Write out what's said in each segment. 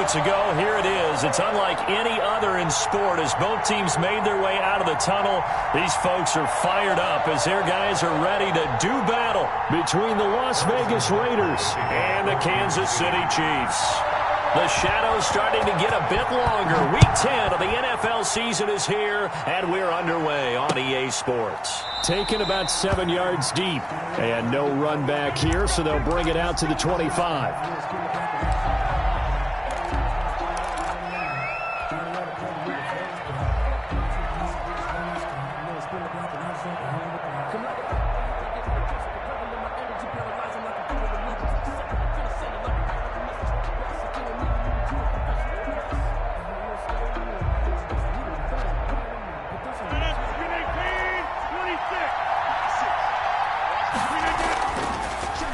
moments ago, here it is. It's unlike any other in sport as both teams made their way out of the tunnel. These folks are fired up as their guys are ready to do battle between the Las Vegas Raiders and the Kansas City Chiefs. The shadow's starting to get a bit longer. Week 10 of the NFL season is here, and we're underway on EA Sports. Taken about 7 yards deep, and no run back here, so they'll bring it out to the 25.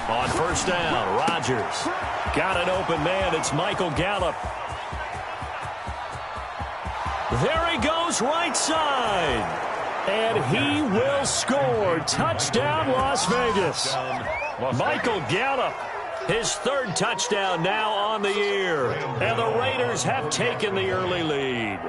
On first down, Rodgers got an open man. It's Michael Gallup. There he goes, right side. And he will score. Touchdown, Las Vegas. Michael Gallup, his third touchdown now on the year. And the Raiders have taken the early lead.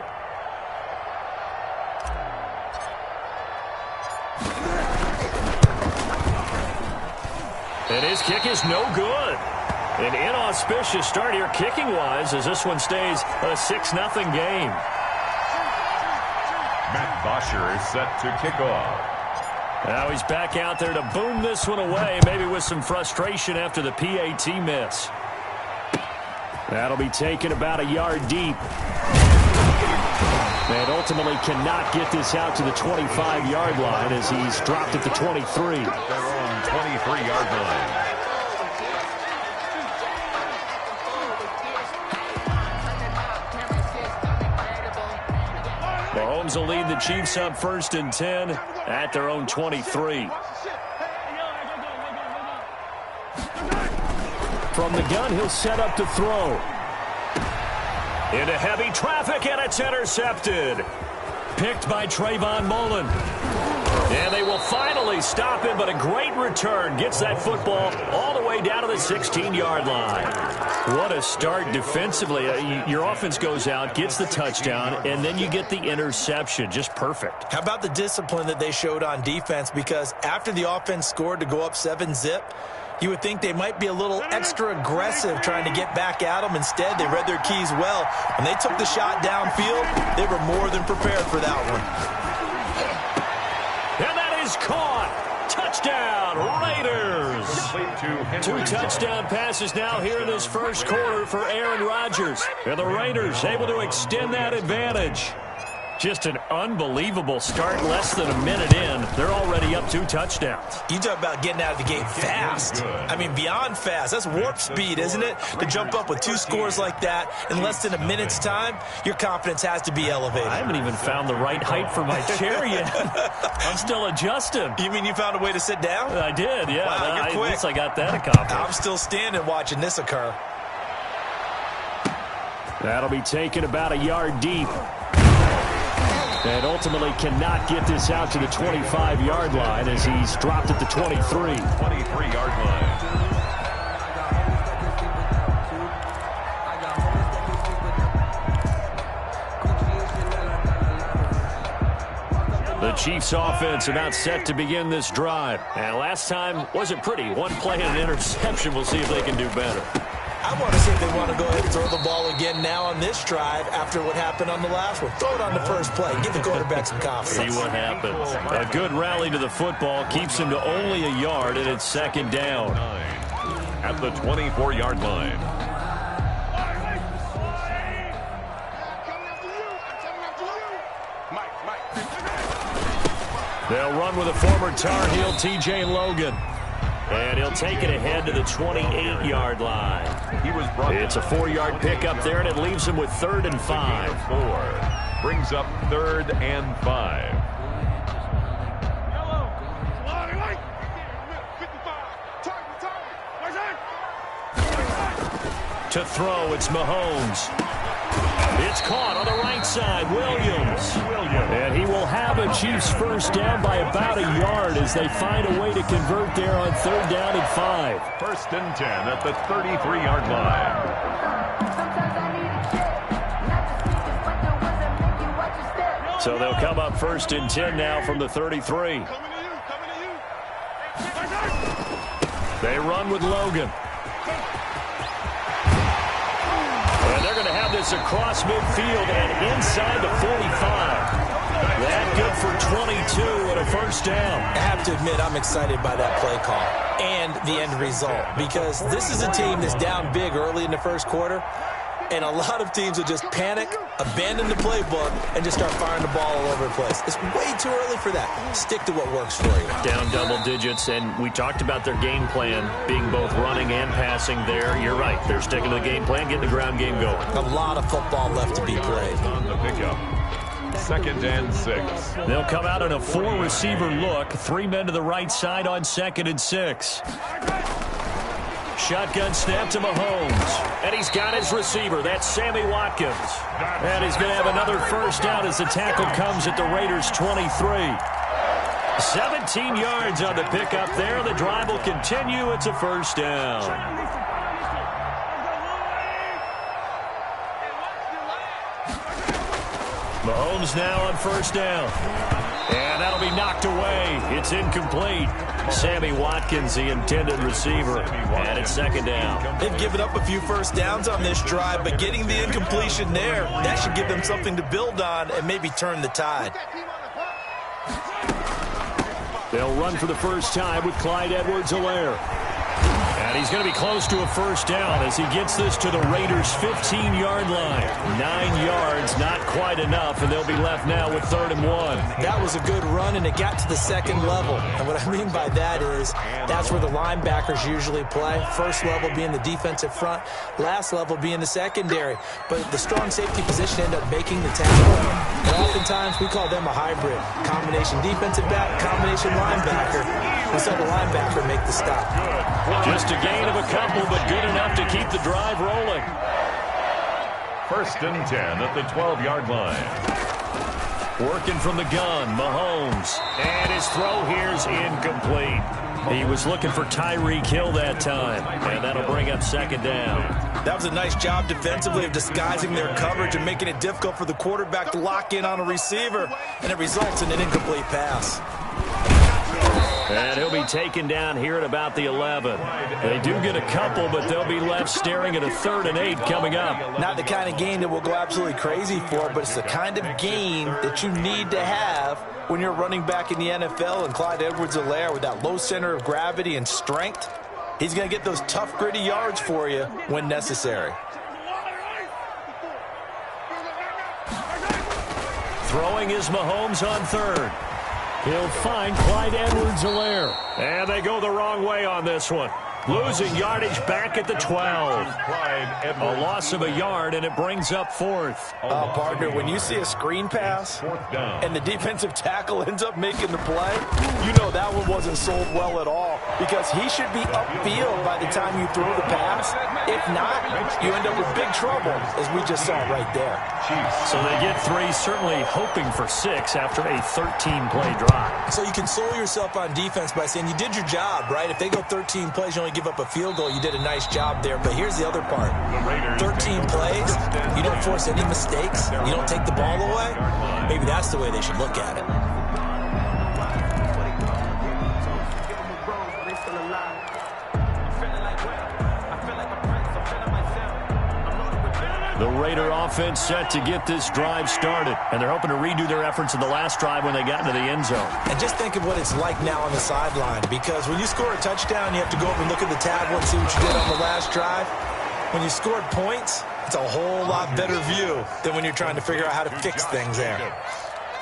And his kick is no good. An inauspicious start here kicking-wise as this one stays a 6-0 game. Matt Bosher is set to kick off. Now he's back out there to boom this one away, maybe with some frustration after the PAT miss. That'll be taken about a yard deep. And ultimately cannot get this out to the 25-yard line as he's dropped at the 23. Their own 23-yard line. Mahomes will lead the Chiefs up 1st and 10 at their own 23. From the gun, he'll set up to throw. Into heavy traffic, and it's intercepted. Picked by Trayvon Mullen. And they will finally stop him, but a great return gets that football all the way down to the 16-yard line. What a start defensively. Your offense goes out, gets the touchdown, and then you get the interception. Just perfect. How about the discipline that they showed on defense? Because after the offense scored to go up 7-zip, you would think they might be a little extra aggressive trying to get back at them. Instead, they read their keys well. When they took the shot downfield, they were more than prepared for that one. And that is caught. Touchdown, Raiders. 2 touchdown passes now here in this first quarter for Aaron Rodgers. And the Raiders able to extend that advantage. Just an unbelievable start. Less than a minute in, they're already up 2 touchdowns. You talk about getting out of the gate fast. I mean, beyond fast. That's warp speed, isn't it? To jump up with 2 scores like that in less than a minute's time, your confidence has to be elevated. I haven't even found the right height for my chair yet. I'm still adjusting. You mean you found a way to sit down? I did, yeah. Wow, you're quick. At least I got that accomplished. I'm still standing watching this occur. That'll be taken about a yard deep. And ultimately cannot get this out to the 25-yard line as he's dropped at the 23. 23-yard line. The Chiefs offense are not set to begin this drive. And last time wasn't pretty. 1 play and an interception. We'll see if they can do better. I want to see if they want to go ahead and throw the ball again now on this drive after what happened on the last one. Throw it on the first play. Give the quarterback some confidence. See what happens. A good rally to the football keeps him to only a yard, and it's 2nd down. At the 24-yard line. They'll run with a former Tar Heel, T.J. Logan. And he'll take it ahead to the 28-yard line. It's a 4-yard pickup there, and it leaves him with 3rd and 5. 4 brings up 3rd and 5. To throw, it's Mahomes. It's caught on the right side, Williams. And he will have a Chiefs first down by about a yard as they find a way to convert there on 3rd down and 5. 1st and 10 at the 33-yard line. So they'll come up 1st and 10 now from the 33. They run with Logan. And they're going to have this across midfield and inside the 45. That good for 22 and a 1st down. I have to admit, I'm excited by that play call and the end result, because this is a team that's down big early in the 1st quarter, and a lot of teams will just panic, abandon the playbook, and just start firing the ball all over the place. It's way too early for that. Stick to what works for you. Down double digits, and we talked about their game plan being both running and passing there. You're right. They're sticking to the game plan, getting the ground game going. A lot of football left to be played. On the pickup. 2nd and 6. They'll come out in a 4-receiver look. 3 men to the right side on 2nd and 6. Shotgun snap to Mahomes. And he's got his receiver. That's Sammy Watkins. And he's going to have another 1st down as the tackle comes at the Raiders' 23. 17 yards on the pickup there. The drive will continue. It's a 1st down. Mahomes now on 1st down. And that'll be knocked away. It's incomplete. Sammy Watkins, the intended receiver. And it's 2nd down. They've given up a few 1st downs on this drive, but getting the incompletion there, that should give them something to build on and maybe turn the tide. They'll run for the first time with Clyde Edwards-Helaire. And he's going to be close to a 1st down as he gets this to the Raiders' 15-yard line. 9 yards, not quite enough, and they'll be left now with 3rd and 1. That was a good run, and it got to the 2nd level. And what I mean by that is that's where the linebackers usually play. 1st level being the defensive front, last level being the secondary. But the strong safety position ended up making the tackle. And oftentimes we call them a hybrid. Combination defensive back, combination linebacker. We saw the linebacker make the stop. Just a gain of a couple, but good enough to keep the drive rolling. 1st and 10 at the 12-yard line. Working from the gun, Mahomes. And his throw here's incomplete. He was looking for Tyreek Hill that time, and that'll bring up 2nd down. That was a nice job defensively of disguising their coverage and making it difficult for the quarterback to lock in on a receiver, and it results in an incomplete pass. And he'll be taken down here at about the 11. They do get a couple, but they'll be left staring at a 3rd and 8 coming up. Not the kind of game that we'll go absolutely crazy for, but it's the kind of game that you need to have when you're running back in the NFL. And Clyde Edwards-Helaire, with that low center of gravity and strength, he's going to get those tough, gritty yards for you when necessary. Throwing is Mahomes on 3rd. He'll find Clyde Edwards-Helaire. And they go the wrong way on this one. Losing yardage back at the 12. A loss of a yard, and it brings up 4th. Partner, when you see a screen pass and the defensive tackle ends up making the play, you know that one wasn't sold well at all, because he should be upfield by the time you throw the pass. If not, you end up with big trouble, as we just saw right there. So they get 3, certainly hoping for 6 after a 13-play drive. So you console yourself on defense by saying you did your job, right? If they go 13 plays, you only give up a field goal, you did a nice job there. But here's the other part. 13 plays, you don't force any mistakes, you don't take the ball away. Maybe that's the way they should look at it. The Raider offense set to get this drive started, and they're hoping to redo their efforts in the last drive when they got into the end zone. And just think of what it's like now on the sideline, because when you score a touchdown, you have to go over and look at the tablet and see what you did on the last drive. When you scored points, it's a whole lot better view than when you're trying to figure out how to fix things there.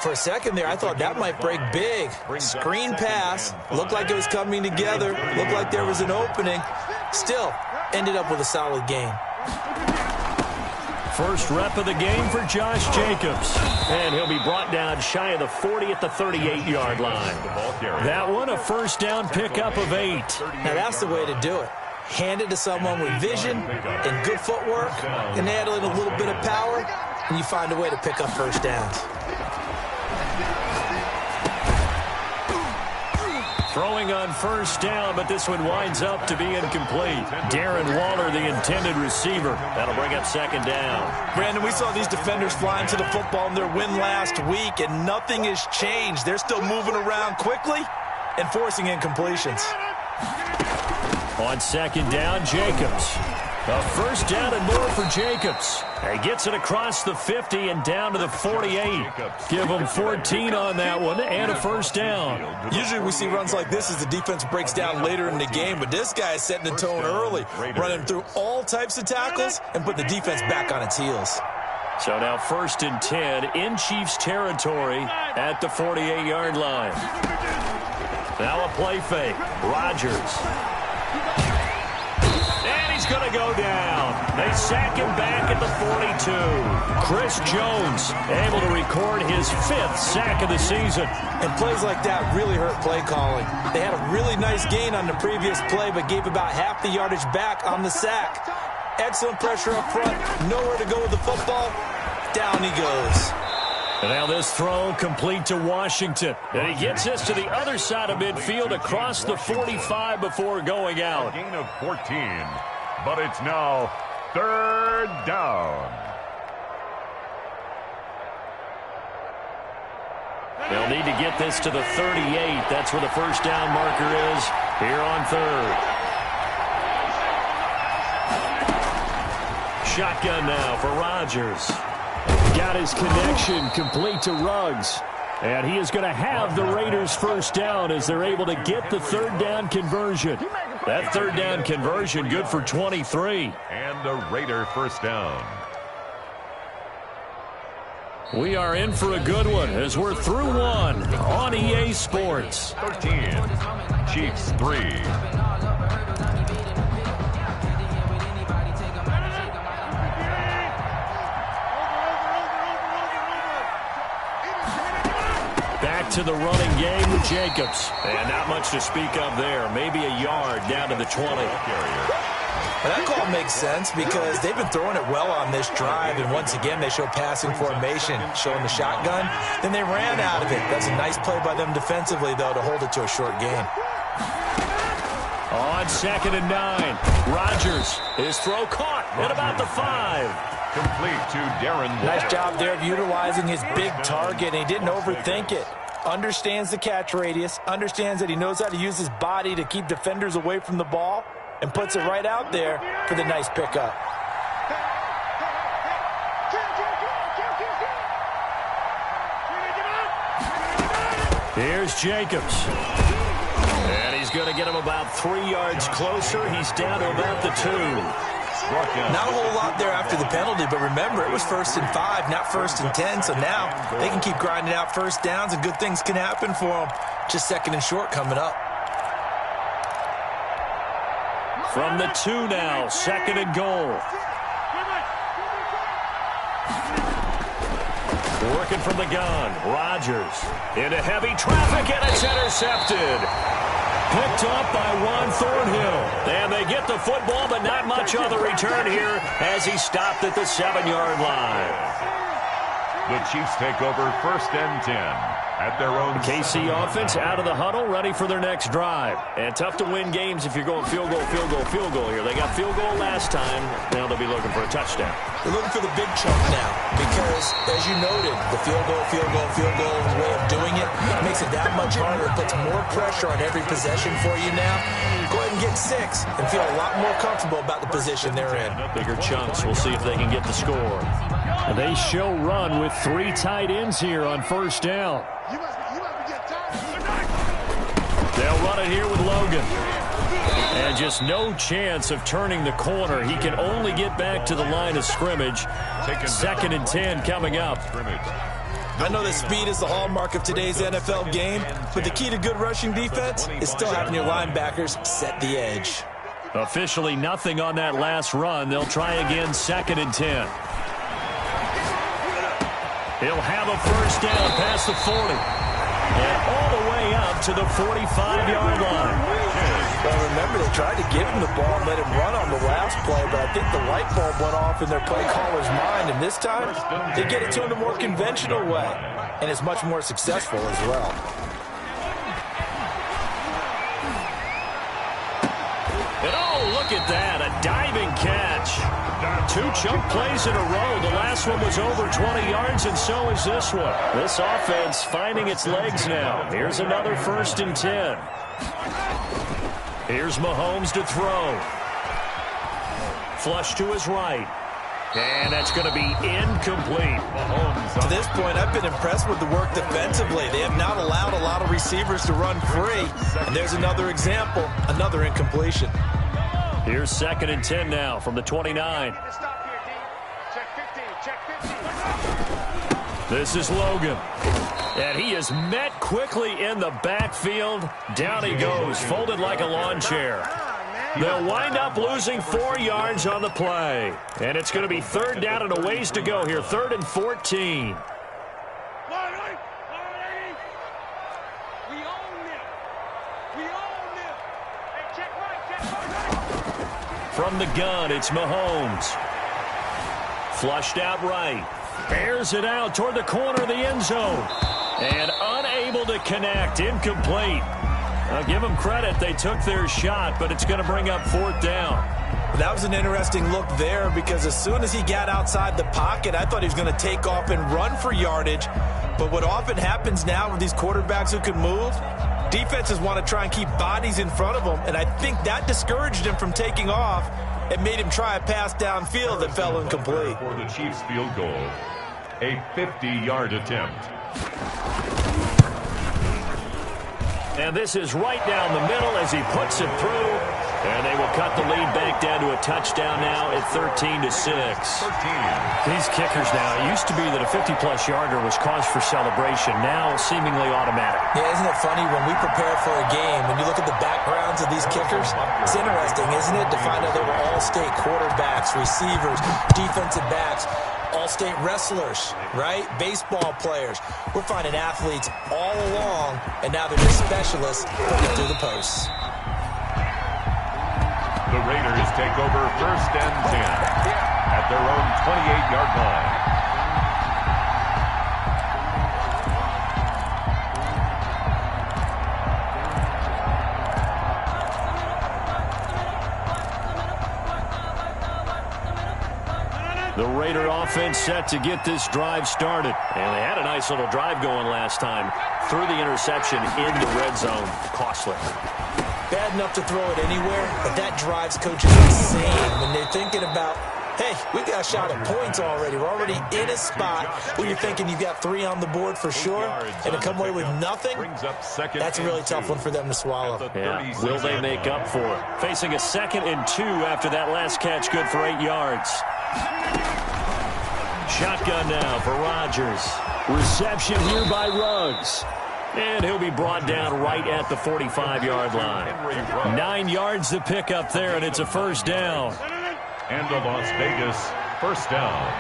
For a second there, I thought that might break big. Screen pass, looked like it was coming together, looked like there was an opening. Still, ended up with a solid game. First rep of the game for Josh Jacobs. And he'll be brought down shy of the 40 at the 38-yard line. That one, a first down pickup of 8. Now that's the way to do it. Hand it to someone with vision and good footwork, and add in a little bit of power, and you find a way to pick up first downs. Throwing on first down, but this one winds up to be incomplete. Darren Waller, the intended receiver. That'll bring up second down. Brandon, we saw these defenders flying to the football in their win last week, and nothing has changed. They're still moving around quickly and forcing incompletions. On second down, Jacobs. A first down and more for Jacobs. He gets it across the 50 and down to the 48. Give him 14 on that one and a first down. Usually we see runs like this as the defense breaks down later in the game, but this guy is setting the tone early, running through all types of tackles and put the defense back on its heels. So now 1st and 10 in Chiefs territory at the 48-yard line. Now a play fake. Rodgers. He's going to go down. They sack him back at the 42. Chris Jones able to record his 5th sack of the season. And plays like that really hurt play calling. They had a really nice gain on the previous play, but gave about half the yardage back on the sack. Excellent pressure up front. Nowhere to go with the football. Down he goes. And now this throw complete to Washington. And he gets this to the other side of midfield across the 45 before going out. Gain of 14. But it's now 3rd down. They'll need to get this to the 38. That's where the first down marker is here on 3rd. Shotgun now for Rodgers. Got his connection complete to Ruggs. And he is going to have the Raiders first down as they're able to get the 3rd down conversion. That 3rd down conversion good for 23. And a Raider first down. We are in for a good one as we're through one on EA Sports. 13. Chiefs 3. To the running game with Jacobs. And not much to speak of there. Maybe a yard down to the 20. Well, that call makes sense because they've been throwing it well on this drive, and once again they show passing formation, showing the shotgun. Then they ran out of it. That's a nice play by them defensively, though, to hold it to a short gain. On 2nd and 9, Rodgers. His throw caught at about the 5. Complete to Darren Waller. Nice job there of utilizing his big target, and he didn't overthink it. Understands the catch radius, understands that he knows how to use his body to keep defenders away from the ball, and puts it right out there for the nice pickup. Here's Jacobs. And he's going to get him about 3 yards closer. He's down to about the 2. Not a whole lot there after the penalty, but remember, it was 1st and 5, not 1st and 10, so now they can keep grinding out first downs and good things can happen for them. Just 2nd and short coming up. From the 2 now, 2nd and goal. Working from the gun, Rodgers into heavy traffic, and it's intercepted. Picked up by Juan Thornhill. And they get the football, but not much on the return here as he stopped at the 7-yard line. The Chiefs take over 1st and 10 at their own. KC offense out of the huddle, ready for their next drive. And tough to win games if you're going field goal, field goal, field goal here. They got field goal last time. Now they'll be looking for a touchdown. They're looking for the big chunk now because, as you noted, the field goal way of doing it makes it that much harder. It puts more pressure on every possession for you now. Go ahead and get 6 and feel a lot more comfortable about the position they're in. Bigger chunks. We'll see if they can get the score. They show run with 3 tight ends here on first down. They'll run it here with Logan. And just no chance of turning the corner. He can only get back to the line of scrimmage. 2nd and 10 coming up. I know that speed is the hallmark of today's NFL game, but the key to good rushing defense is still having your linebackers set the edge. Officially nothing on that last run. They'll try again 2nd and 10. He'll have a first down past the 40. And all the way up to the 45-yard line. Well, remember, they tried to give him the ball and let him run on the last play, but I think the light bulb went off in their play caller's mind, and this time they get it to him a more conventional way, and it's much more successful as well. 2 chunk plays in a row. The last one was over 20 yards, and so is this one. This offense finding its legs now. Here's another 1st and 10. Here's Mahomes to throw. Flush to his right. And that's going to be incomplete. To this point, I've been impressed with the work defensively. They have not allowed a lot of receivers to run free. And there's another example, another incompletion. Here's 2nd and 10 now from the 29. This is Logan. And he is met quickly in the backfield. Down he goes, folded like a lawn chair. They'll wind up losing 4 yards on the play. And it's going to be 3rd down and a ways to go here. 3rd and 14. From the gun, it's Mahomes. Flushed out right. Airs it out toward the corner of the end zone. And unable to connect. Incomplete. I'll give them credit. They took their shot, but it's going to bring up 4th down. That was an interesting look there because as soon as he got outside the pocket, I thought he was going to take off and run for yardage. But what often happens now with these quarterbacks who can move, defenses want to try and keep bodies in front of them, and I think that discouraged him from taking off and made him try a pass downfield that fell incomplete. For the Chiefs field goal, a 50-yard attempt. And this is right down the middle as he puts it through. And they will cut the lead back down to a touchdown now at 13-6. These kickers now, it used to be that a 50-plus yarder was cause for celebration. Now seemingly automatic. Yeah, isn't it funny when we prepare for a game, when you look at the backgrounds of these kickers, it's interesting, isn't it, to find out they were all-state quarterbacks, receivers, defensive backs, all-state wrestlers, right? Baseball players. We're finding athletes all along, and now they're just specialists putting it through the posts. The Raiders take over 1st and 10 at their own 28-yard line. The Raider offense set to get this drive started. And they had a nice little drive going last time. Through the interception in the red zone. Costly. Bad enough to throw it anywhere, but that drives coaches insane when they're thinking about, hey, we got a shot at points already. We're already in a spot where you're thinking you've got 3 on the board for sure, and to come away with nothing, that's a really tough one for them to swallow. Yeah, will they make up for it? Facing a 2nd and 2 after that last catch, good for 8 yards. Shotgun now for Rodgers. Reception here by Ruggs. And he'll be brought down right at the 45-yard line. 9 yards to pick up there, and it's a 1st down. And the Las Vegas 1st down.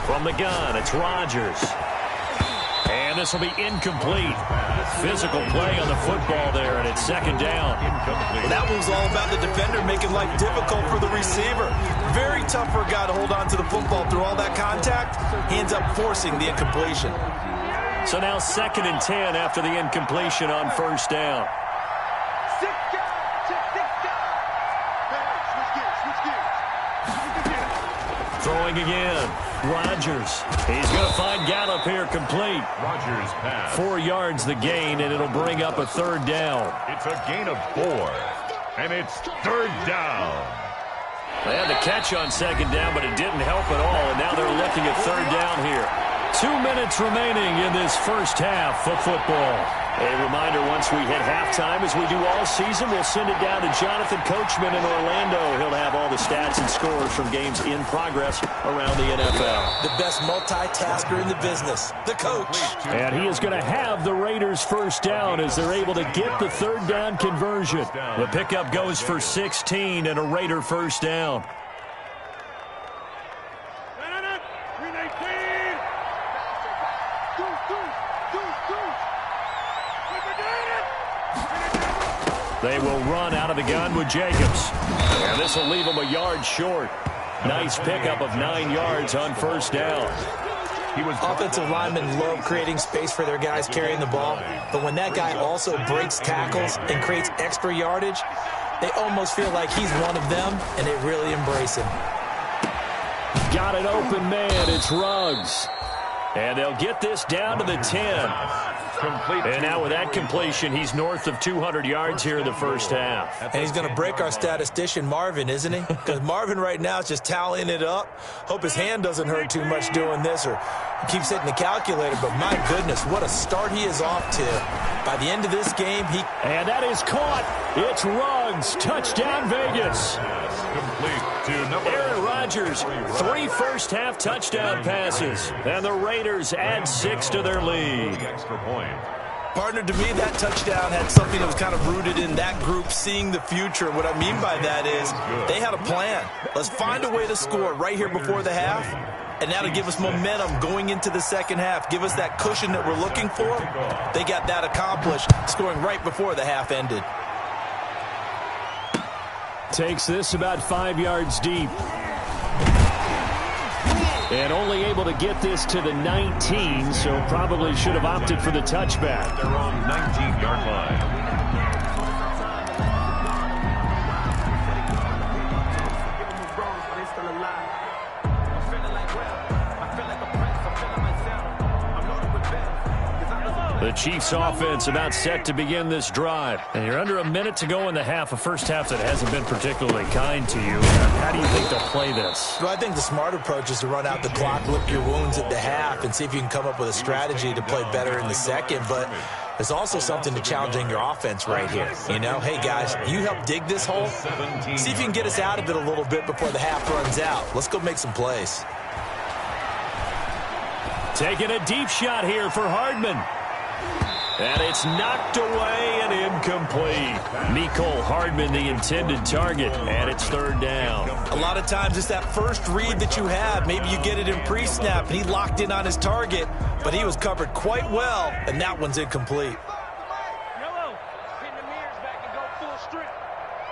From the gun, it's Rodgers. And this will be incomplete. Physical play on the football there, and it's 2nd down. Well, that one was all about the defender making life difficult for the receiver. Very tough for a guy to hold on to the football through all that contact. He ends up forcing the incompletion. So now 2nd and 10 after the incompletion on 1st down. Throwing again. Rodgers. He's going to find Gallup here complete. Rodgers pass. 4 yards the gain, and it'll bring up a 3rd down. It's a gain of 4. And it's 3rd down. They had the catch on 2nd down, but it didn't help at all, and now they're looking at 3rd down here. 2 minutes remaining in this first half of football. A reminder, once we hit halftime, as we do all season, we'll send it down to Jonathan Coachman in Orlando. He'll have all the stats and scores from games in progress around the NFL. The best multitasker in the business, the coach. And he is going to have the Raiders 1st down as they're able to get the 3rd down conversion. The pickup goes for 16 and a Raider 1st down. They will run out of the gun with Jacobs. And this will leave them a yard short. Nice pickup of 9 yards on 1st down. Offensive linemen love creating space for their guys carrying the ball. But when that guy also breaks tackles and creates extra yardage, They almost feel like he's one of them, and they really embrace him. Got an open man. It's Ruggs. And they'll get this down to the 10. And now with that completion, he's north of 200 yards here in the first half. And he's going to break our statistician, Marvin, isn't he? Because Marvin right now is just tallying it up. Hope his hand doesn't hurt too much doing this, or he keeps hitting the calculator. But my goodness, what a start he is off to. By the end of this game, And that is caught. It's Ruggs. Touchdown, Vegas. Aaron Rodgers, 3 first-half touchdown passes. And the Raiders add 6 to their lead. Partner, to me, that touchdown had something that was kind of rooted in that group seeing the future. What I mean by that is they had a plan. Let's find a way to score right here before the half, and that'll give us momentum going into the second half. Give us that cushion that we're looking for. They got that accomplished, scoring right before the half ended. Takes this about 5 yards deep. And only able to get this to the 19, so probably should have opted for the touchback. Their own 19-yard line. The Chiefs offense about set to begin this drive. And you're under a minute to go in the half, a first half that hasn't been particularly kind to you. How do you think they'll play this? Well, I think the smart approach is to run out the clock, lick your wounds at the half, and see if you can come up with a strategy to play better in the second. But there's also something to challenging your offense right here. You know, hey, guys, you help dig this hole. See if you can get us out of it a little bit before the half runs out. Let's go make some plays. Taking a deep shot here for Hardman. And it's knocked away and incomplete. Mecole Hardman, the intended target, and it's third down. A lot of times it's that first read that you have. Maybe you get it in pre-snap, and he locked in on his target, but he was covered quite well, and that one's incomplete. Yellow, pin the mirrors back and go full strip.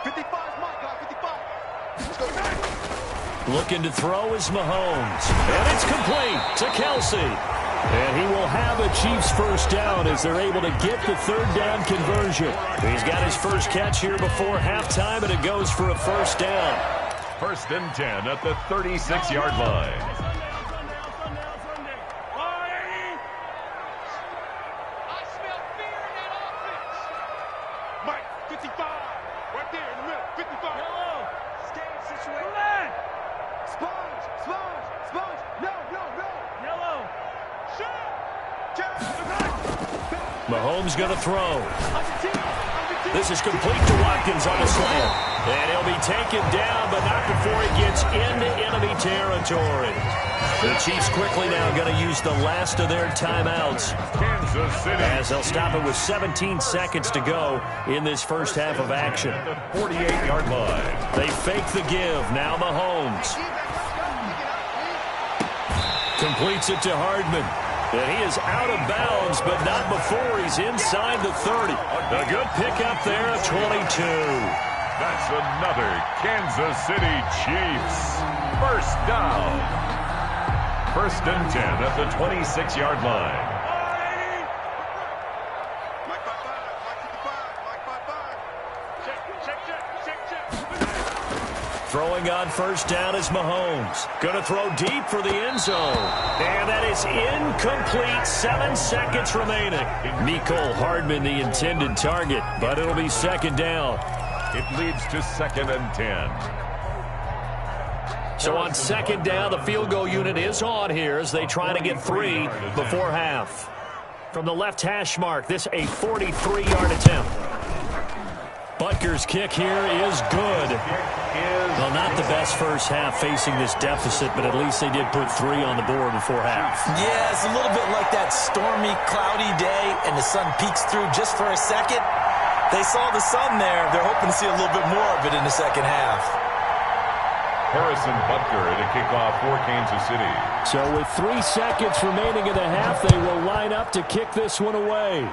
55's my guy, 55. Let's go. Looking to throw is Mahomes. And it's complete to Kelsey. And he will have a Chiefs first down as they're able to get the third down conversion. He's got his first catch here before halftime, and it goes for a first down. 1st and 10 at the 36-yard line. I smell fear in that offense. Mike, 55. Right there in the middle. 55. Yellow. Stage situation. Sponge. No. Yellow. Mahomes going to throw. This is complete to Watkins on the slant. And he'll be taken down, but not before he gets into enemy territory. The Chiefs quickly now going to use the last of their timeouts, Kansas City, as they'll stop it with 17 seconds to go in this first half of action. the 48-yard line. They fake the give. Now Mahomes completes it to Hardman. And he is out of bounds, but not before he's inside the 30. A good pickup there at 22. That's another Kansas City Chiefs first down. 1st and 10 at the 26-yard line. Throwing on first down is Mahomes. Going to throw deep for the end zone. And that is incomplete. 7 seconds remaining. Mecole Hardman, the intended target, but it'll be second down. It leads to 2nd and 10. So on second down, the field goal unit is on here as they try to get 3 before half. From the left hash mark, this a 43-yard attempt. Butker's kick here is good. Well, not the best first half facing this deficit, but at least they did put 3 on the board before half. Yeah, it's a little bit like that stormy, cloudy day, and the sun peeks through just for a second. They saw the sun there. They're hoping to see a little bit more of it in the second half. Harrison Butker to kick off for Kansas City. So with 3 seconds remaining in the half, they will line up to kick this one away.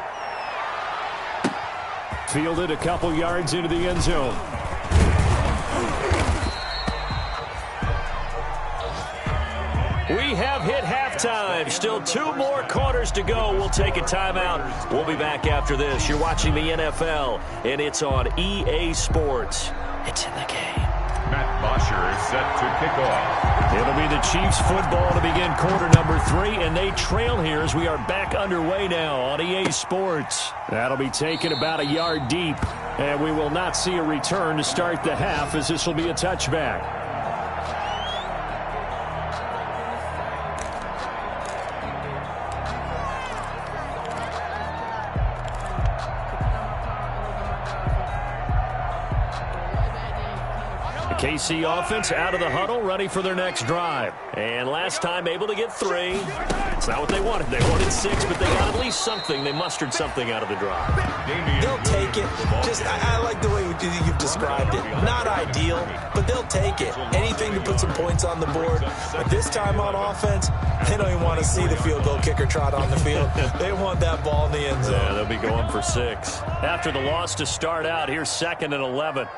Fielded a couple yards into the end zone. We have hit halftime. Still 2 more quarters to go. We'll take a timeout. We'll be back after this. You're watching the NFL, and it's on EA Sports. It's in the game. Matt Bosher is set to kick off. It'll be the Chiefs football to begin quarter number 3, and they trail here as we are back underway now on EA Sports. That'll be taken about a yard deep, and we will not see a return to start the half as this will be a touchback. KC offense out of the huddle, ready for their next drive. And last time able to get 3. It's not what they wanted. They wanted 6, but they got at least something. They mustered something out of the drive. They'll take it. I like the way you've described it. Not ideal, but they'll take it. Anything to put some points on the board. But this time on offense, they don't even want to see the field goal kicker trot on the field. They want that ball in the end zone. Yeah, they'll be going for 6. After the loss to start out, here's 2nd and 11.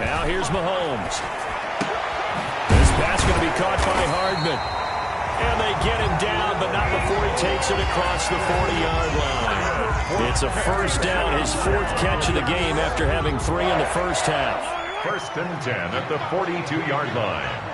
Now here's Mahomes. This pass going to be caught by Hardman. And they get him down, but not before he takes it across the 40-yard line. It's a first down, his 4th catch of the game after having 3 in the first half. 1st and 10 at the 42-yard line.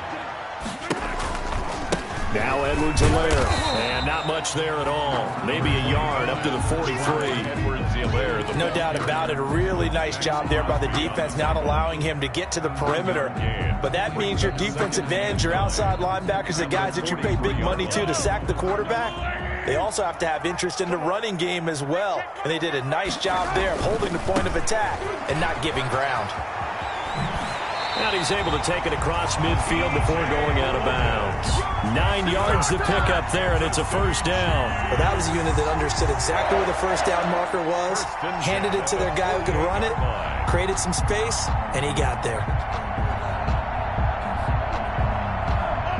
Now Edwards-Helaire, and not much there at all. Maybe a yard up to the 43. Edwards-Helaire. No doubt about it. A really nice job there by the defense, not allowing him to get to the perimeter. But that means your defensive advantage, your outside linebackers, the guys that you pay big money to sack the quarterback, they also have to have interest in the running game as well. And they did a nice job there of holding the point of attack and not giving ground. And he's able to take it across midfield before going out of bounds. 9 yards to pick up there, and it's a first down. Well, that was a unit that understood exactly where the first down marker was, handed it to their guy who could run it, created some space, and he got there.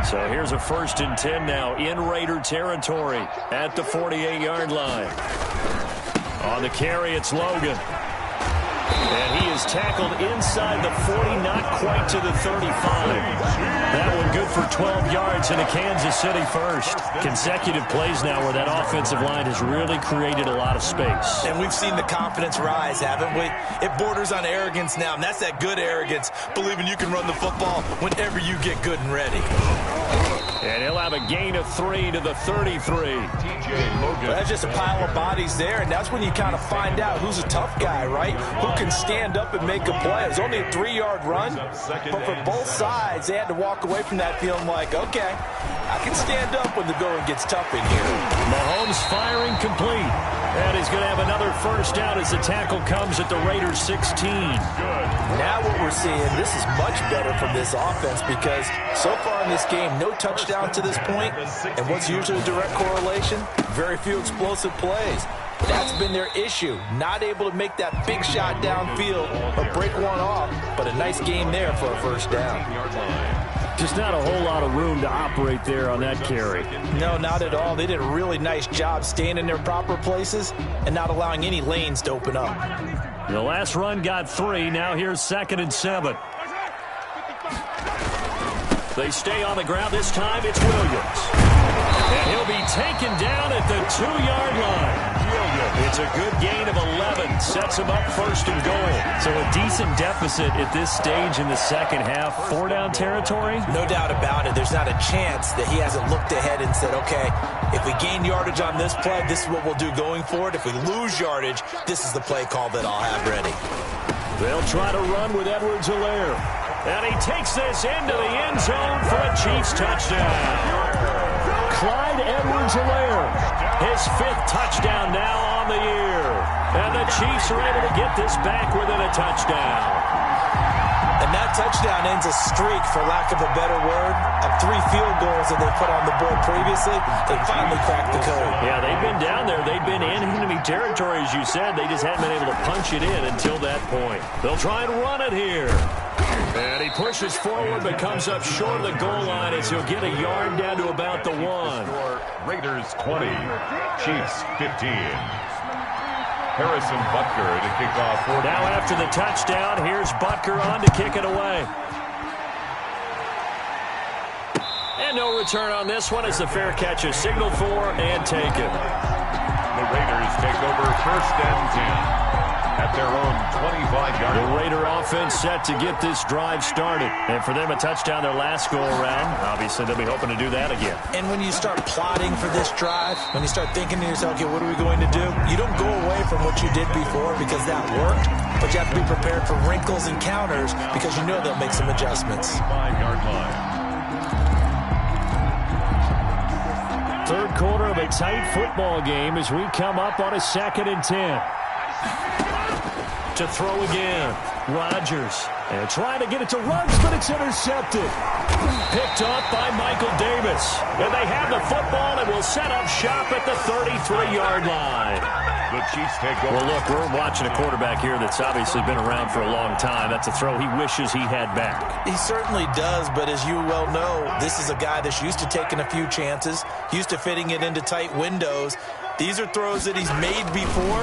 So here's a 1st and 10 now in Raider territory at the 48-yard line. On the carry, it's Logan. And he is tackled inside the 40, not quite to the 35. That one good for 12 yards and a Kansas City first. Consecutive plays now where that offensive line has really created a lot of space. And we've seen the confidence rise, haven't we? It borders on arrogance now, and that's that good arrogance, believing you can run the football whenever you get good and ready. And he'll have a gain of 3 to the 33. Well, that's just a pile of bodies there, and that's when you kind of find out who's a tough guy, right? Who can stand up and make a play. It was only a 3-yard run, but for both sides, they had to walk away from that feeling like, okay, I can stand up when the going gets tough in here. Mahomes firing complete. And he's going to have another first down as the tackle comes at the Raiders' 16. Now what we're seeing, this is much better from this offense because so far in this game, no touchdown to this point, and what's usually a direct correlation? Very few explosive plays. That's been their issue, not able to make that big shot downfield or break one off, but a nice game there for a first down. Just not a whole lot of room to operate there on that carry. No, not at all. They did a really nice job staying in their proper places and not allowing any lanes to open up. The last run got 3. Now here's 2nd and 7. They stay on the ground. This time it's Williams. And he'll be taken down at the 2-yard line. It's a good gain of 11. Sets him up 1st and goal. So a decent deficit at this stage in the second half. 4-down territory? No doubt about it. There's not a chance that he hasn't looked ahead and said, okay, if we gain yardage on this play, this is what we'll do going forward. If we lose yardage, this is the play call that I'll have ready. They'll try to run with Edwards-Helaire. And he takes this into the end zone for a Chiefs touchdown. Clyde Edwards-Helaire, his 5th touchdown now on the year. And the Chiefs are able to get this back within a touchdown. And that touchdown ends a streak, for lack of a better word, of 3 field goals that they put on the board previously. They finally cracked the code. Yeah, they've been down there. They've been in enemy territory, as you said. They just hadn't been able to punch it in until that point. They'll try and run it here. And he pushes forward but comes up short of the goal line as he'll get a yard down to about the 1. Raiders 20, Chiefs 15. Harrison Butker to kick off. Now after the touchdown, here's Butker on to kick it away. And no return on this one as the fair catch is signaled for and taken. The Raiders take over 1st and 10 at their own 25-yard line. The Raider offense set to get this drive started. And for them, a touchdown their last go-around. Obviously, they'll be hoping to do that again. And when you start plotting for this drive, when you start thinking to yourself, okay, what are we going to do? You don't go away from what you did before because that worked, but you have to be prepared for wrinkles and counters because you know they'll make some adjustments. 5-yard line. Third quarter of a tight football game as we come up on a 2nd and 10. To throw again. Rodgers. And trying to get it to Ruggs, but it's intercepted. Picked off by Michael Davis. And they have the football and will set up shop at the 33-yard line. The Chiefs take over. Well, look, we're watching a quarterback here that's obviously been around for a long time. That's a throw he wishes he had back. He certainly does, but as you well know, this is a guy that's used to taking a few chances, used to fitting it into tight windows. These are throws that he's made before.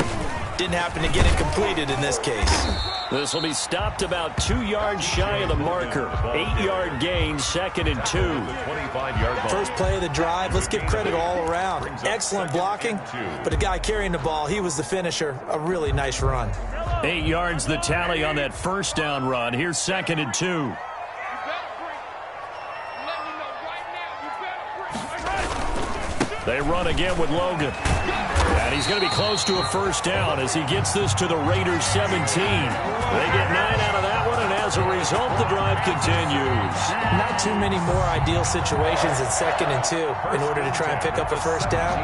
Didn't happen to get it completed in this case. This will be stopped about 2 yards shy of the marker. 8-yard gain, 2nd and 2. 25-yard line. First play of the drive, let's give credit all around. Excellent blocking, but the guy carrying the ball, he was the finisher. A really nice run. 8 yards the tally on that first down run. Here's 2nd and 2. They run again with Logan. And he's going to be close to a first down as he gets this to the Raiders 17. They get 9 out of that one, and as a result, the drive continues. Not too many more ideal situations at 2nd and 2 in order to try and pick up a first down.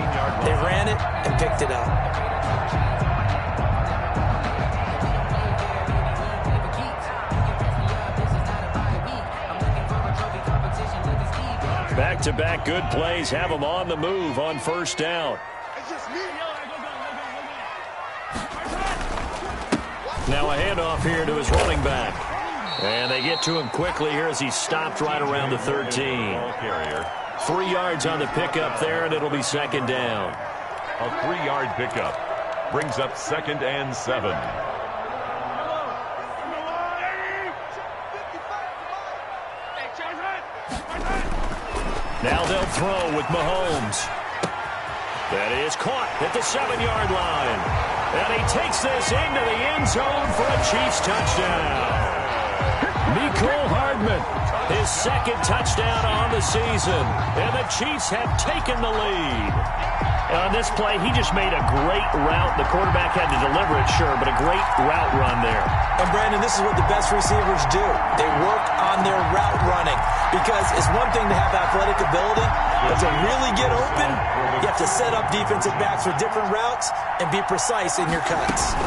They ran it and picked it up. Back-to-back good plays have them on the move on first down. Now a handoff here to his running back. And they get to him quickly here as he's stopped right around the 13. 3 yards on the pickup there, and it'll be 2nd down. A 3-yard pickup brings up 2nd and 7. Now they'll throw with Mahomes. That is caught at the 7-yard line. And he takes this into the end zone for a Chiefs touchdown. Mecole Hardman, his 2nd touchdown on the season. And the Chiefs have taken the lead. And on this play, he just made a great route. The quarterback had to deliver it, sure, but a great route run there. And, Brandon, this is what the best receivers do. They work on their route running because it's one thing to have athletic ability, but to really get open, you have to set up defensive backs with different routes and be precise in your cuts.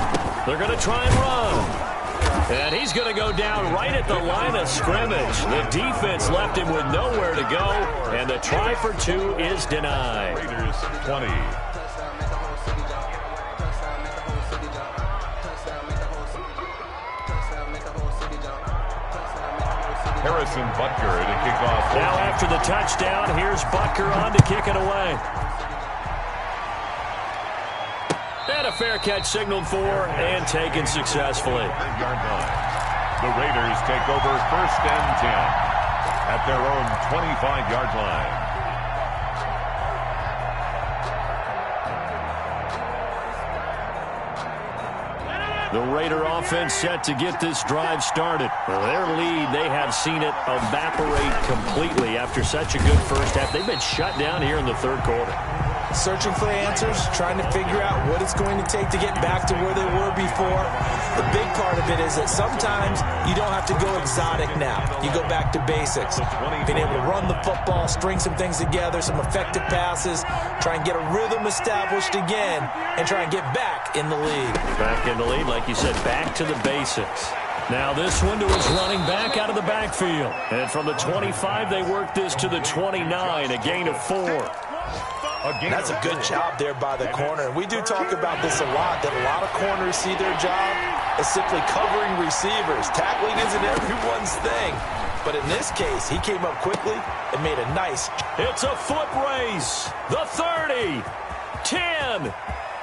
They're going to try and run. And he's going to go down right at the line of scrimmage. The defense left him with nowhere to go, and the try for 2 is denied. Raiders 20. Harrison Butker to kick off. Now after the touchdown, here's Butker on to kick it away. And a fair catch signaled for and taken successfully. 3-yard line. The Raiders take over 1st and 10 at their own 25-yard line. The Raider offense set to get this drive started. Their lead, they have seen it evaporate completely after such a good first half. They've been shut down here in the third quarter. Searching for answers, trying to figure out what it's going to take to get back to where they were before. The big part of it is that sometimes you don't have to go exotic now. You go back to basics. Being able to run the football, string some things together, some effective passes, try and get a rhythm established again, and try and get back in the lead. Back in the lead, like you said, back to the basics. Now this one to his running back out of the backfield. And from the 25, they work this to the 29, a gain of 4. That's a good job there by the corner. We do talk about this a lot, that a lot of corners see their job as simply covering receivers. Tackling isn't everyone's thing. But in this case, he came up quickly and made a nice. It's a foot race. The 30, 10,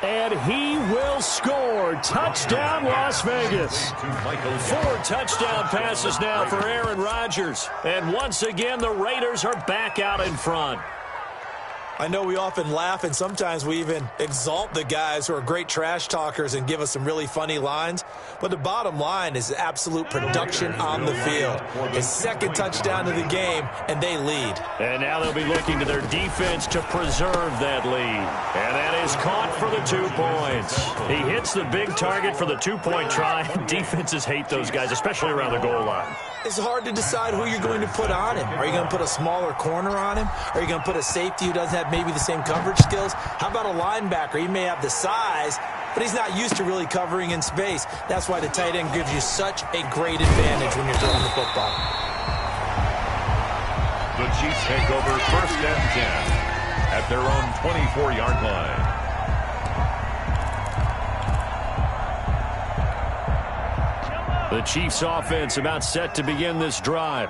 And he will score. Touchdown, Las Vegas. 4 touchdown passes now for Aaron Rodgers. And once again, the Raiders are back out in front. I know we often laugh, and sometimes we even exalt the guys who are great trash talkers and give us some really funny lines. But the bottom line is absolute production on the field. His second touchdown of the game, and they lead. And now they'll be looking to their defense to preserve that lead. And that is caught for the 2 points. He hits the big target for the 2-point try. Defenses hate those guys, especially around the goal line. It's hard to decide who you're going to put on him. Are you going to put a smaller corner on him? Are you going to put a safety who doesn't have maybe the same coverage skills? How about a linebacker? He may have the size, but he's not used to really covering in space. That's why the tight end gives you such a great advantage when you're throwing the football. The Chiefs take over 1st and 10 at their own 24-yard line. The Chiefs offense about set to begin this drive.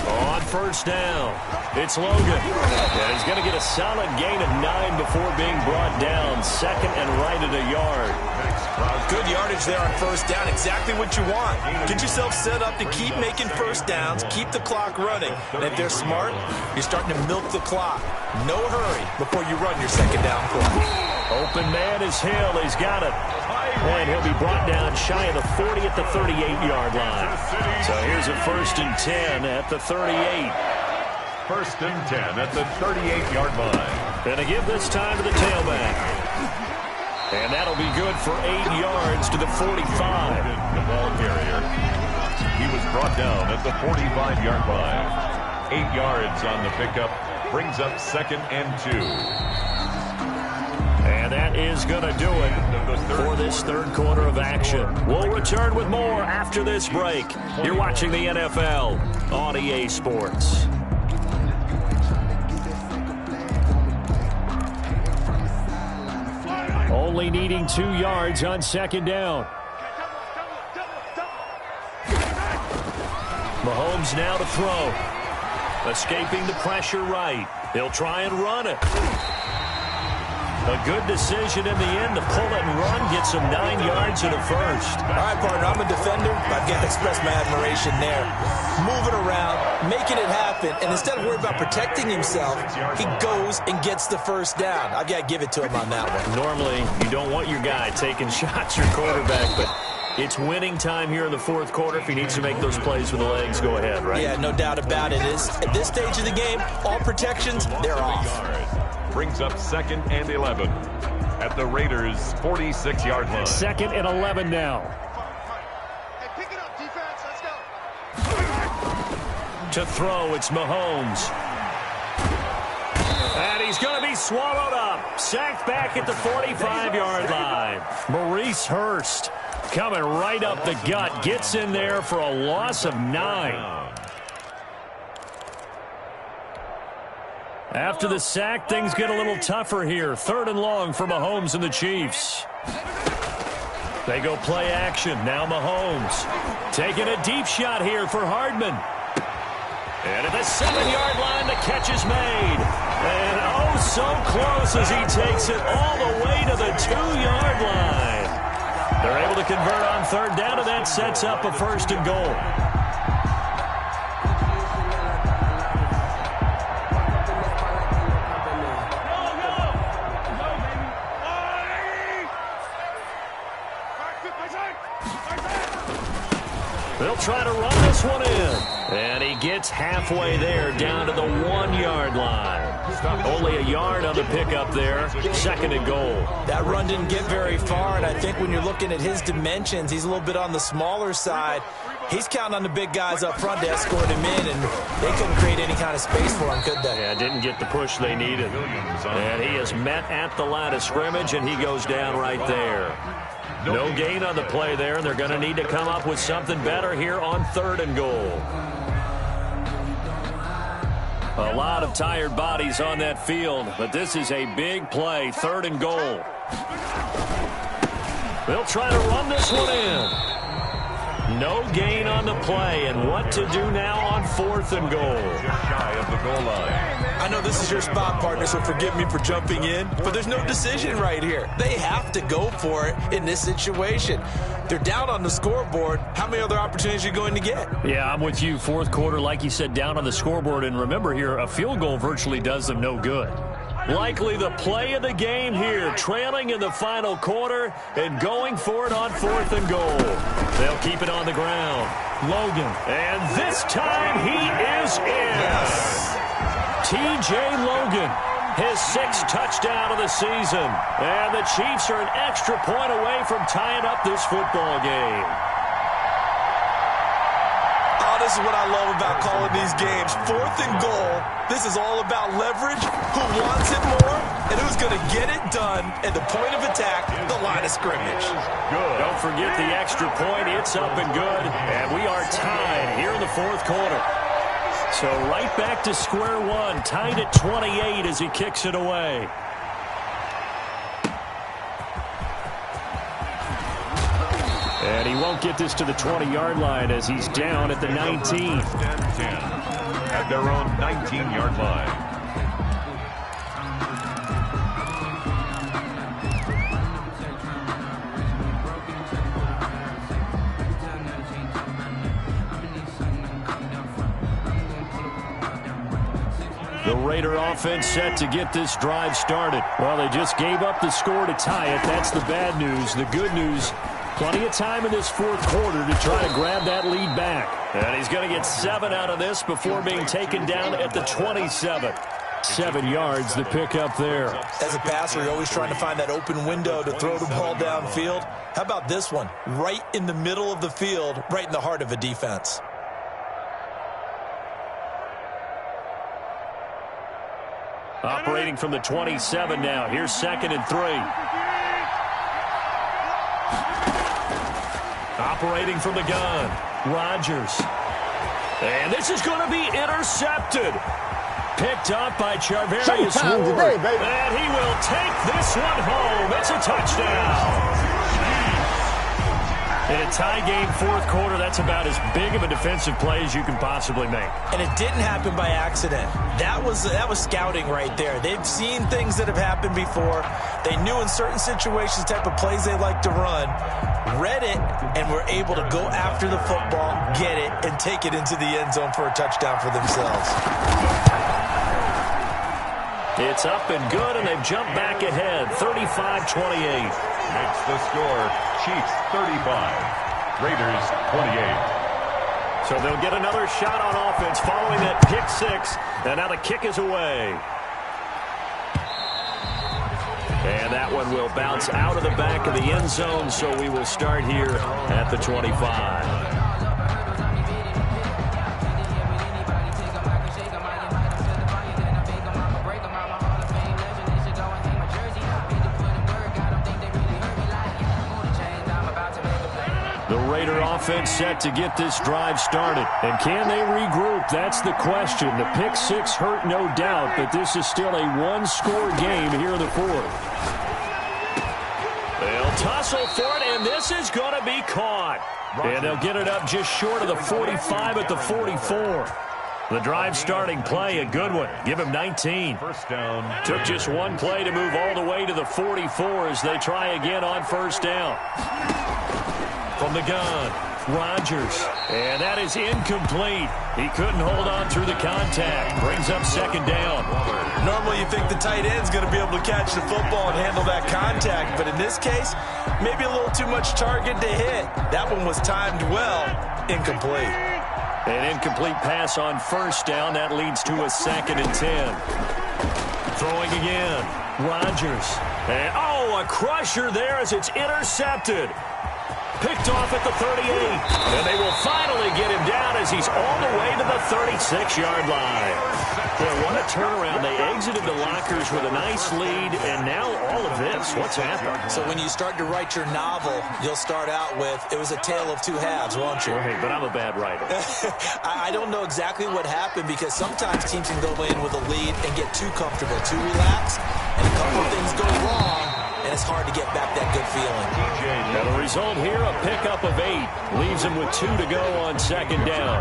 On 1st down, it's Logan. And he's going to get a solid gain of 9 before being brought down. 2nd and right at a yard. Good yardage there on 1st down. Exactly what you want. Get yourself set up to keep making 1st downs, keep the clock running. And if they're smart, you're starting to milk the clock. No hurry before you run your 2nd down play. Open man is Hill. He's got it. And he'll be brought down shy of the 40 at the 38-yard line. So here's a 1st and 10 at the 38. 1st and 10 at the 38-yard line. And to give this time to the tailback. And that'll be good for 8 yards to the 45. The ball carrier. He was brought down at the 45-yard line. 8 yards on the pickup. Brings up 2nd and 2. And that is going to do it for this 3rd quarter of action. We'll return with more after this break. You're watching the NFL on EA Sports. Only needing 2 yards on 2nd down. Mahomes now to throw. Escaping the pressure right. He'll try and run it. A good decision in the end to pull it and run, get some 9 yards and a 1st. All right, partner, I'm a defender. I've got to express my admiration there. Moving around, making it happen, and instead of worrying about protecting himself, he goes and gets the 1st down. I've got to give it to him on that one. Normally, you don't want your guy taking shots, your quarterback, but it's winning time here in the 4th quarter. If he needs to make those plays with the legs, go ahead, right? Yeah, no doubt about it. At this stage of the game, all protections, they're off. Brings up 2nd and 11 at the Raiders' 46-yard line. 2nd and 11 now. Hey, pick it up, defense. Let's go. To throw, it's Mahomes. And he's going to be swallowed up. Sacked back at the 45-yard line. Maurice Hurst coming right up the gut. Gets in there for a loss of 9. After the sack, things get a little tougher here. 3rd and long for Mahomes and the Chiefs. They go play action. Now Mahomes taking a deep shot here for Hardman. And at the 7-yard line, the catch is made. And oh, so close as he takes it all the way to the 2-yard line. They're able to convert on 3rd down, and that sets up a 1st and goal. They'll try to run this one in. And he gets halfway there down to the 1-yard line. Only a yard on the pickup there. 2nd and goal. That run didn't get very far, and I think when you're looking at his dimensions, he's a little bit on the smaller side. He's counting on the big guys up front to escort him in, and they couldn't create any kind of space for him, could they? Yeah, didn't get the push they needed. And he is met at the line of scrimmage, and he goes down right there. No gain on the play there, and they're going to need to come up with something better here on 3rd and goal. A lot of tired bodies on that field, but this is a big play, 3rd and goal. They'll try to run this one in. No gain on the play, and what to do now on 4th and goal. Just shy of the goal line. I know this is your spot, partner, so forgive me for jumping in, but there's no decision right here. They have to go for it in this situation. They're down on the scoreboard. How many other opportunities are you going to get? Yeah, I'm with you. 4th quarter, like you said, down on the scoreboard. And remember here, a field goal virtually does them no good. Likely the play of the game here, trailing in the final quarter and going for it on 4th and goal. They'll keep it on the ground. Logan, and this time he is in. Yes. T.J. Logan, his 6th touchdown of the season. And the Chiefs are an extra point away from tying up this football game. Oh, this is what I love about calling these games. 4th and goal. This is all about leverage, who wants it more, and who's going to get it done at the point of attack, the line of scrimmage. Good. Don't forget the extra point. It's up and good. And we are tied here in the 4th quarter. So right back to square one, tied at 28 as he kicks it away. And he won't get this to the 20-yard line as he's down at the 19. At their own 19-yard line. The Raider offense set to get this drive started. Well, they just gave up the score to tie it. That's the bad news. The good news, plenty of time in this 4th quarter to try to grab that lead back. And he's going to get 7 out of this before being taken down at the 27. 7 yards, the pickup there. As a passer, you're always trying to find that open window to throw the ball downfield. How about this one? Right in the middle of the field, right in the heart of a defense. Operating from the 27 now. Here's 2nd and 3. Operating from the gun, Rodgers. And this is going to be intercepted. Picked up by Charvarius Ward. Today, baby. And he will take this one home. It's a touchdown. In a tie game, 4th quarter, that's about as big of a defensive play as you can possibly make. And it didn't happen by accident. That was scouting right there. They've seen things that have happened before. They knew in certain situations the type of plays they like to run, read it, and were able to go after the football, get it, and take it into the end zone for a touchdown for themselves. It's up and good, and they've jumped back ahead, 35-28. Makes the score Chiefs 35, Raiders 28. So they'll get another shot on offense following that pick 6, and now the kick is away. And that one will bounce out of the back of the end zone, so we will start here at the 25. The Raider offense set to get this drive started. And can they regroup? That's the question. The pick 6 hurt, no doubt, but this is still a one-score game here in the 4th. They'll tussle for it, and this is going to be caught. And they'll get it up just short of the 45 at the 44. The drive starting play, a good one. Give him 19. First down. Took just one play to move all the way to the 44 as they try again on first down. From the gun, Rodgers. And that is incomplete. He couldn't hold on through the contact. Brings up 2nd down. Normally you think the tight end's going to be able to catch the football and handle that contact, but in this case, maybe a little too much target to hit. That one was timed well. Incomplete. An incomplete pass on first down. That leads to a 2nd and 10. Throwing again. Rodgers. And, a crusher there as it's intercepted. Picked off at the 38. And they will finally get him down as he's all the way to the 36-yard line. Boy, what a turnaround. They exited the lockers with a nice lead, and now all of this. What's happened? So when you start to write your novel, you'll start out with, it was a tale of two halves, won't you? Right, but I'm a bad writer. I don't know exactly what happened because sometimes teams can go in with a lead and get too comfortable, too relaxed, and a couple of things go wrong, and it's hard to get back that good feeling. And the result here, a pickup of 8. Leaves them with 2 to go on second down.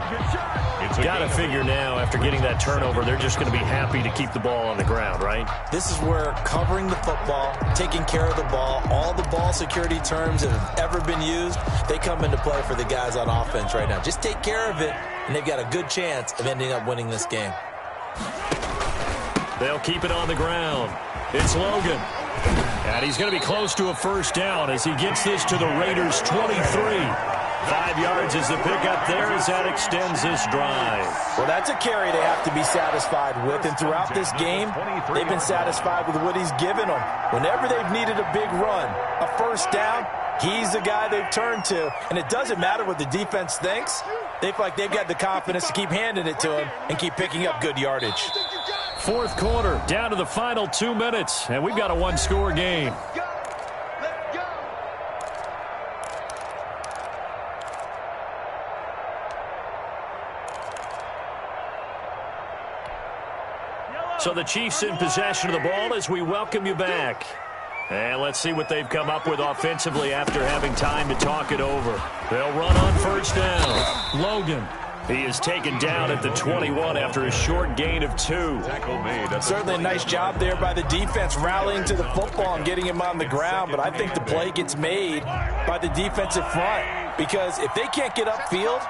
Got to figure now, after getting that turnover, they're just going to be happy to keep the ball on the ground, right? This is where covering the football, taking care of the ball, all the ball security terms that have ever been used, they come into play for the guys on offense right now. Just take care of it, and they've got a good chance of ending up winning this game. They'll keep it on the ground. It's Logan. And he's going to be close to a first down as he gets this to the Raiders' 23. 5 yards is the pickup there as that extends this drive. Well, that's a carry they have to be satisfied with, and throughout this game, they've been satisfied with what he's given them. Whenever they've needed a big run, a first down, he's the guy they've turned to, and it doesn't matter what the defense thinks. They feel like they've got the confidence to keep handing it to him and keep picking up good yardage. Fourth quarter, down to the final 2 minutes, and we've got a one-score game. So the Chiefs in possession of the ball as we welcome you back. And let's see what they've come up with offensively after having time to talk it over. They'll run on first down. Logan. He is taken down at the 21 after a short gain of 2. Certainly a nice job there by the defense rallying to the football and getting him on the ground, but I think the play gets made by the defensive front because if they can't get upfield,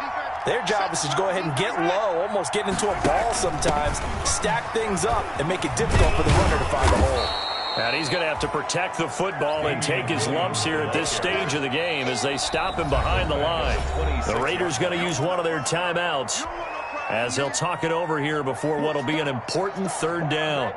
their job is to go ahead and get low, almost get into a ball sometimes, stack things up, and make it difficult for the runner to find a hole. And he's going to have to protect the football and take his lumps here at this stage of the game as they stop him behind the line. The Raiders going to use one of their timeouts as they'll talk it over here before what will be an important third down.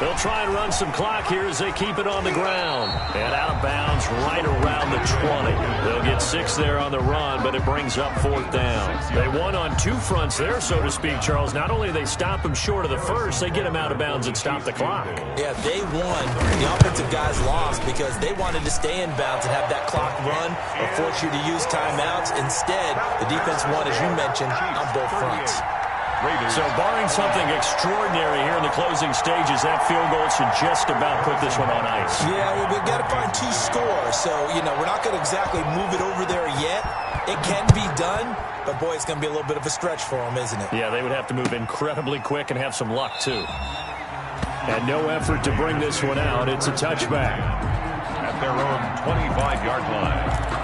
They'll try and run some clock here as they keep it on the ground. And out of bounds right around the 20. They'll get 6 there on the run, but it brings up fourth down. They won on 2 fronts there, so to speak, Charles. Not only do they stop him short of the first, they get him out of bounds and stop the clock. Yeah, they won. The offensive guys lost because they wanted to stay in bounds and have that clock run or force you to use timeouts. Instead, the defense won, as you mentioned, on both fronts. So barring something extraordinary here in the closing stages, that field goal should just about put this one on ice. Yeah, well, we've got to find 2 scores. So, we're not going to exactly move it over there yet. It can be done, but, boy, it's going to be a little bit of a stretch for them, isn't it? Yeah, they would have to move incredibly quick and have some luck, too. And no effort to bring this one out. It's a touchback. At their own 25-yard line.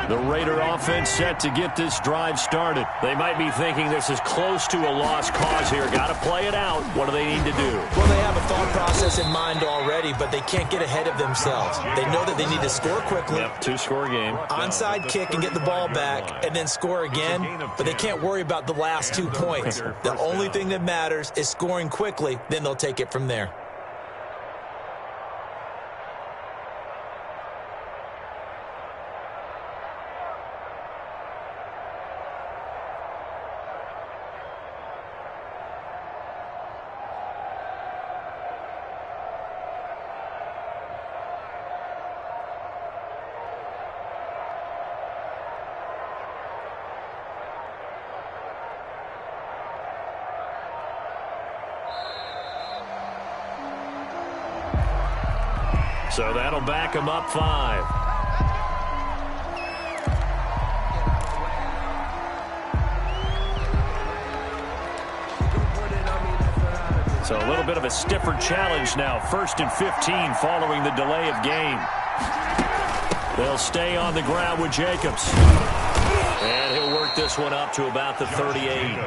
The Raider offense set to get this drive started. They might be thinking this is close to a lost cause here. Got to play it out. What do they need to do? Well, they have a thought process in mind already, but they can't get ahead of themselves. They know that they need to score quickly. Yep, 2-score game. Onside kick and get the ball back and then score again, but they can't worry about the last 2 points. The only thing that matters is scoring quickly, then they'll take it from there. So that'll back him up 5. So a little bit of a stiffer challenge now. 1st and 15 following the delay of game. They'll stay on the ground with Jacobs. And he'll work this one up to about the 38.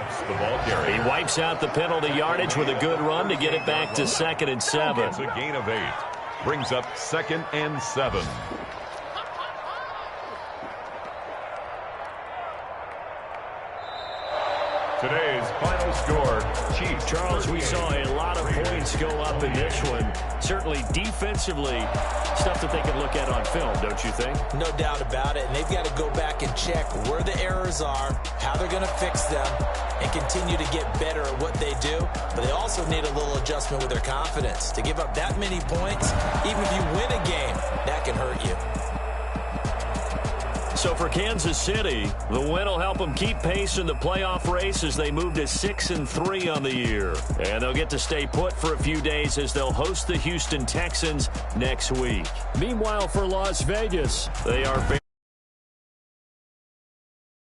He wipes out the penalty yardage with a good run to get it back to 2nd and 7. It's a gain of 8. Brings up 2nd and 7. Today's final score, Chiefs. Charles, we saw a lot of points go up in this one. Certainly defensively, stuff that they can look at on film, don't you think? No doubt about it, and they've got to go back and check where the errors are, how they're going to fix them, and continue to get better at what they do. But they also need a little adjustment with their confidence. To give up that many points, even if you win a game, that can hurt you. So for Kansas City, the win will help them keep pace in the playoff race as they move to 6-3 on the year. And they'll get to stay put for a few days as they'll host the Houston Texans next week. Meanwhile, for Las Vegas, they are